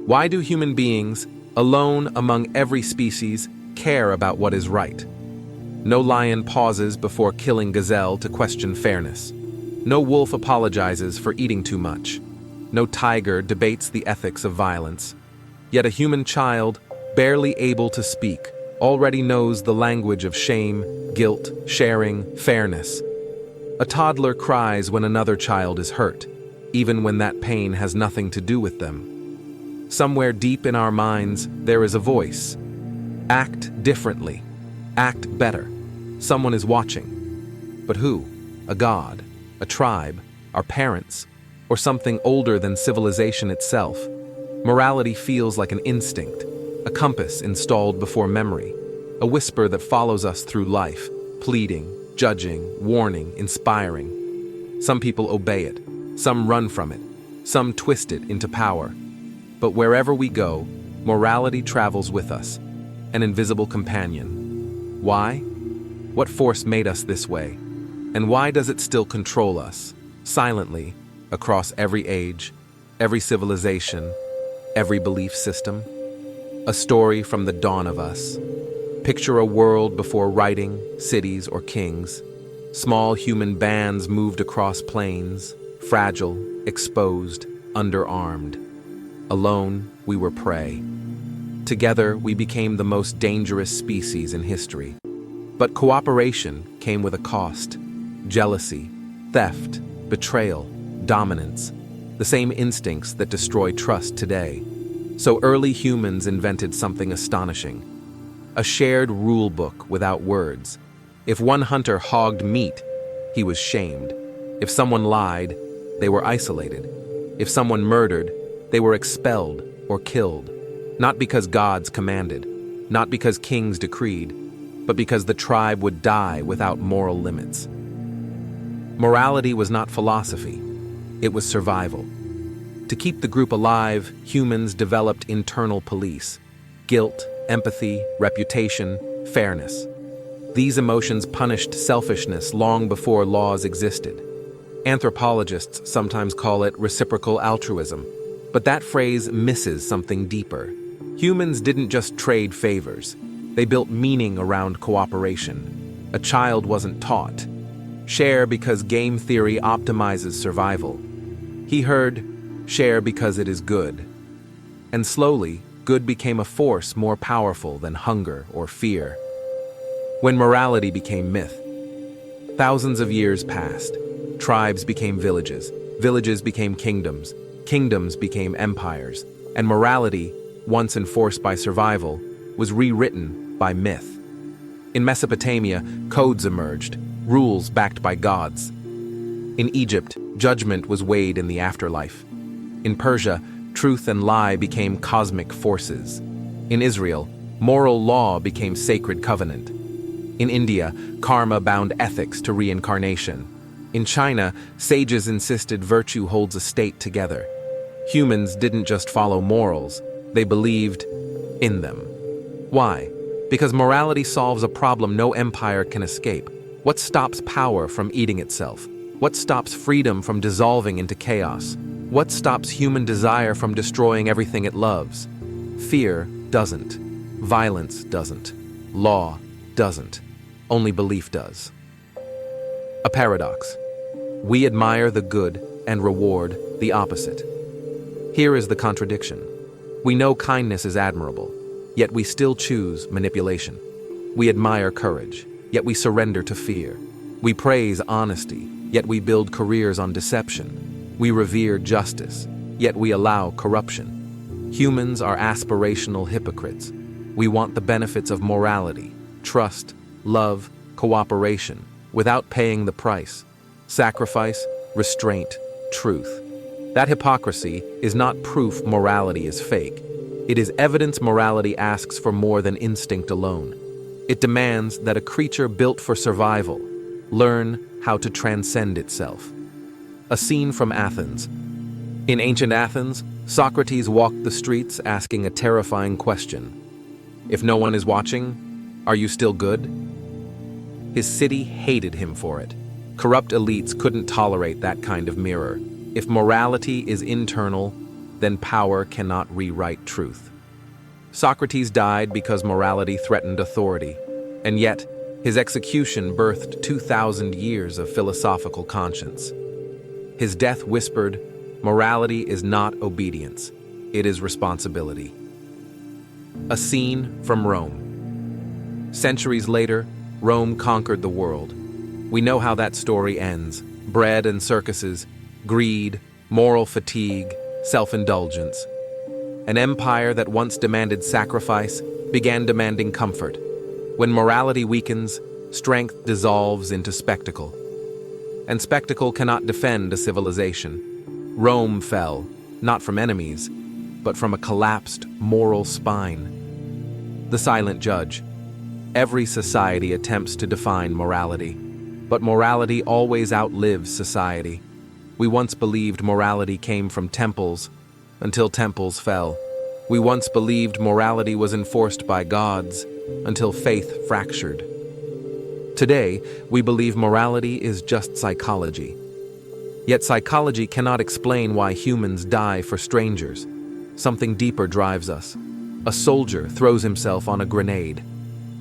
Why do human beings, alone among every species, care about what is right? No lion pauses before killing gazelle to question fairness. No wolf apologizes for eating too much. No tiger debates the ethics of violence. Yet a human child, barely able to speak, already knows the language of shame, guilt, sharing, fairness. A toddler cries when another child is hurt, even when that pain has nothing to do with them. Somewhere deep in our minds, there is a voice. Act differently. Act better. Someone is watching. But who? A god? A tribe? Our parents? Or something older than civilization itself? Morality feels like an instinct, a compass installed before memory, a whisper that follows us through life, pleading, judging, warning, inspiring. Some people obey it, some run from it, some twist it into power. But wherever we go, morality travels with us, an invisible companion. Why? What force made us this way? And why does it still control us, silently, across every age, every civilization, every belief system? A story from the dawn of us. Picture a world before writing, cities, or kings. Small human bands moved across plains, fragile, exposed, underarmed. Alone, we were prey. Together, we became the most dangerous species in history. But cooperation came with a cost. Jealousy, theft, betrayal, dominance. The same instincts that destroy trust today. So early humans invented something astonishing. A shared rule book without words. If one hunter hogged meat, he was shamed. If someone lied, they were isolated. If someone murdered, they were expelled or killed, not because gods commanded, not because kings decreed, but because the tribe would die without moral limits. Morality was not philosophy, it was survival. To keep the group alive, humans developed internal police: guilt, empathy, reputation, fairness. These emotions punished selfishness long before laws existed. Anthropologists sometimes call it reciprocal altruism. But that phrase misses something deeper. Humans didn't just trade favors. They built meaning around cooperation. A child wasn't taught. Share because game theory optimizes survival. He heard, share because it is good. And slowly, good became a force more powerful than hunger or fear. When morality became myth, thousands of years passed. Tribes became villages. Villages became kingdoms. Kingdoms became empires, and morality, once enforced by survival, was rewritten by myth. In Mesopotamia, codes emerged, rules backed by gods. In Egypt, judgment was weighed in the afterlife. In Persia, truth and lie became cosmic forces. In Israel, moral law became sacred covenant. In India, karma bound ethics to reincarnation. In China, sages insisted virtue holds a state together. Humans didn't just follow morals, they believed in them. Why? Because morality solves a problem no empire can escape. What stops power from eating itself? What stops freedom from dissolving into chaos? What stops human desire from destroying everything it loves? Fear doesn't. Violence doesn't. Law doesn't. Only belief does. A paradox. We admire the good and reward the opposite. Here is the contradiction. We know kindness is admirable, yet we still choose manipulation. We admire courage, yet we surrender to fear. We praise honesty, yet we build careers on deception. We revere justice, yet we allow corruption. Humans are aspirational hypocrites. We want the benefits of morality, trust, love, cooperation, without paying the price. Sacrifice, restraint, truth. That hypocrisy is not proof morality is fake. It is evidence morality asks for more than instinct alone. It demands that a creature built for survival learn how to transcend itself. A scene from Athens. In ancient Athens, Socrates walked the streets asking a terrifying question. If no one is watching, are you still good? His city hated him for it. Corrupt elites couldn't tolerate that kind of mirror. If morality is internal, then power cannot rewrite truth. Socrates died because morality threatened authority, and yet his execution birthed 2,000 years of philosophical conscience. His death whispered, "Morality is not obedience, it is responsibility." A scene from Rome. Centuries later, Rome conquered the world. We know how that story ends: bread and circuses, greed, moral fatigue, self-indulgence. An empire that once demanded sacrifice began demanding comfort. When morality weakens, strength dissolves into spectacle. And spectacle cannot defend a civilization. Rome fell, not from enemies, but from a collapsed moral spine. The silent judge. Every society attempts to define morality, but morality always outlives society. We once believed morality came from temples, until temples fell. We once believed morality was enforced by gods, until faith fractured. Today, we believe morality is just psychology. Yet psychology cannot explain why humans die for strangers. Something deeper drives us. A soldier throws himself on a grenade.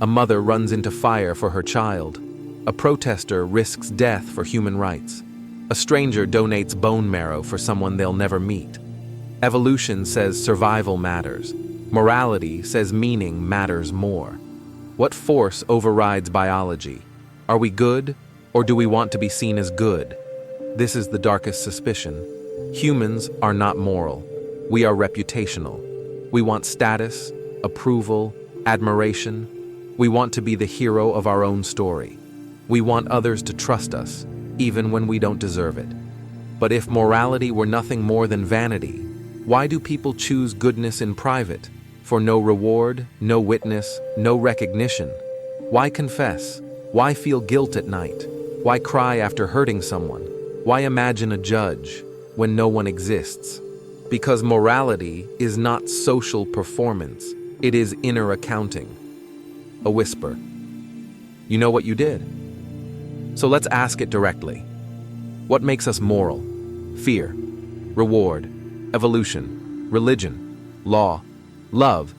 A mother runs into fire for her child. A protester risks death for human rights. A stranger donates bone marrow for someone they'll never meet. Evolution says survival matters. Morality says meaning matters more. What force overrides biology? Are we good, or do we want to be seen as good? This is the darkest suspicion. Humans are not moral. We are reputational. We want status, approval, admiration. We want to be the hero of our own story. We want others to trust us, even when we don't deserve it. But if morality were nothing more than vanity, why do people choose goodness in private? For no reward, no witness, no recognition. Why confess? Why feel guilt at night? Why cry after hurting someone? Why imagine a judge when no one exists? Because morality is not social performance, it is inner accounting. A whisper. You know what you did? So let's ask it directly. What makes us moral? Fear, reward, evolution, religion, law, love?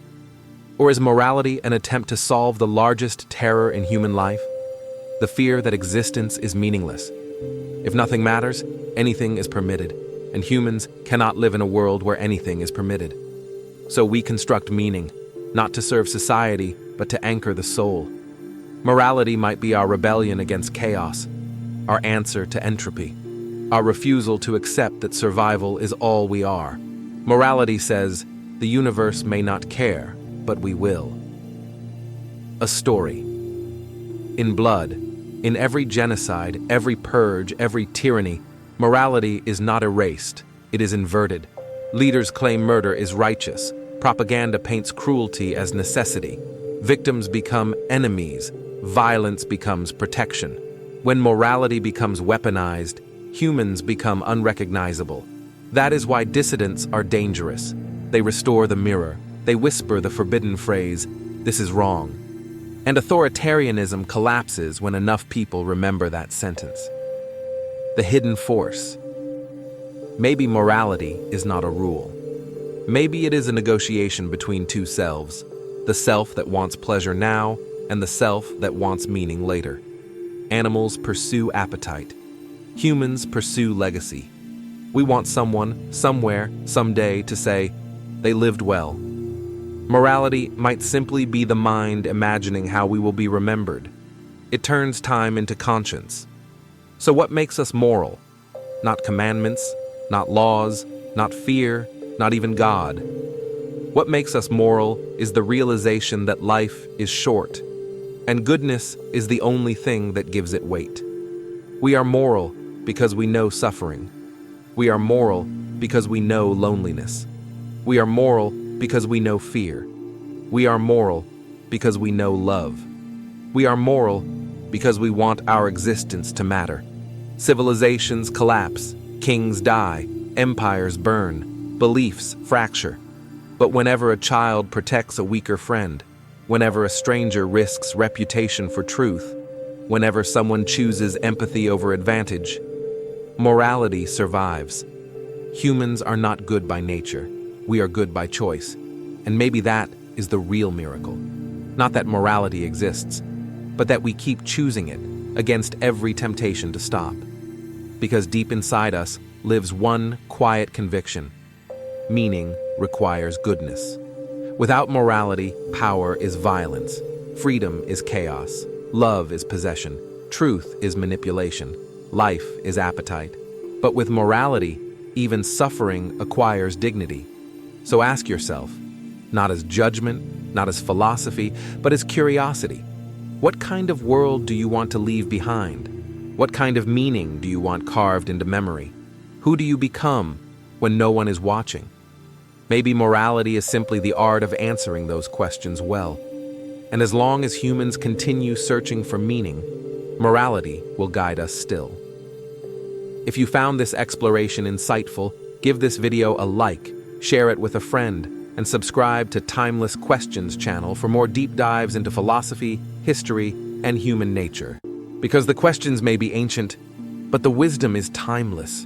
Or is morality an attempt to solve the largest terror in human life? The fear that existence is meaningless. If nothing matters, anything is permitted, and humans cannot live in a world where anything is permitted. So we construct meaning, not to serve society, but to anchor the soul. Morality might be our rebellion against chaos, our answer to entropy, our refusal to accept that survival is all we are. Morality says, the universe may not care, but we will. A story. In blood, in every genocide, every purge, every tyranny, morality is not erased, it is inverted. Leaders claim murder is righteous. Propaganda paints cruelty as necessity. Victims become enemies. Violence becomes protection. When morality becomes weaponized, humans become unrecognizable. That is why dissidents are dangerous. They restore the mirror. They whisper the forbidden phrase, "This is wrong." And authoritarianism collapses when enough people remember that sentence. The hidden force. Maybe morality is not a rule. Maybe it is a negotiation between two selves, the self that wants pleasure now and the self that wants meaning later. Animals pursue appetite. Humans pursue legacy. We want someone, somewhere, someday to say, they lived well. Morality might simply be the mind imagining how we will be remembered. It turns time into conscience. So what makes us moral? Not commandments, not laws, not fear, not even God. What makes us moral is the realization that life is short, and goodness is the only thing that gives it weight. We are moral because we know suffering. We are moral because we know loneliness. We are moral because we know fear. We are moral because we know love. We are moral because we want our existence to matter. Civilizations collapse, kings die, empires burn, beliefs fracture. But whenever a child protects a weaker friend, whenever a stranger risks reputation for truth, whenever someone chooses empathy over advantage, morality survives. Humans are not good by nature. We are good by choice. And maybe that is the real miracle. Not that morality exists, but that we keep choosing it against every temptation to stop. Because deep inside us lives one quiet conviction: meaning requires goodness. Without morality, power is violence, freedom is chaos, love is possession, truth is manipulation, life is appetite. But with morality, even suffering acquires dignity. So ask yourself, not as judgment, not as philosophy, but as curiosity: what kind of world do you want to leave behind? What kind of meaning do you want carved into memory? Who do you become when no one is watching? Maybe morality is simply the art of answering those questions well. And as long as humans continue searching for meaning, morality will guide us still. If you found this exploration insightful, give this video a like, share it with a friend, and subscribe to Timeless Questions channel for more deep dives into philosophy, history, and human nature. Because the questions may be ancient, but the wisdom is timeless.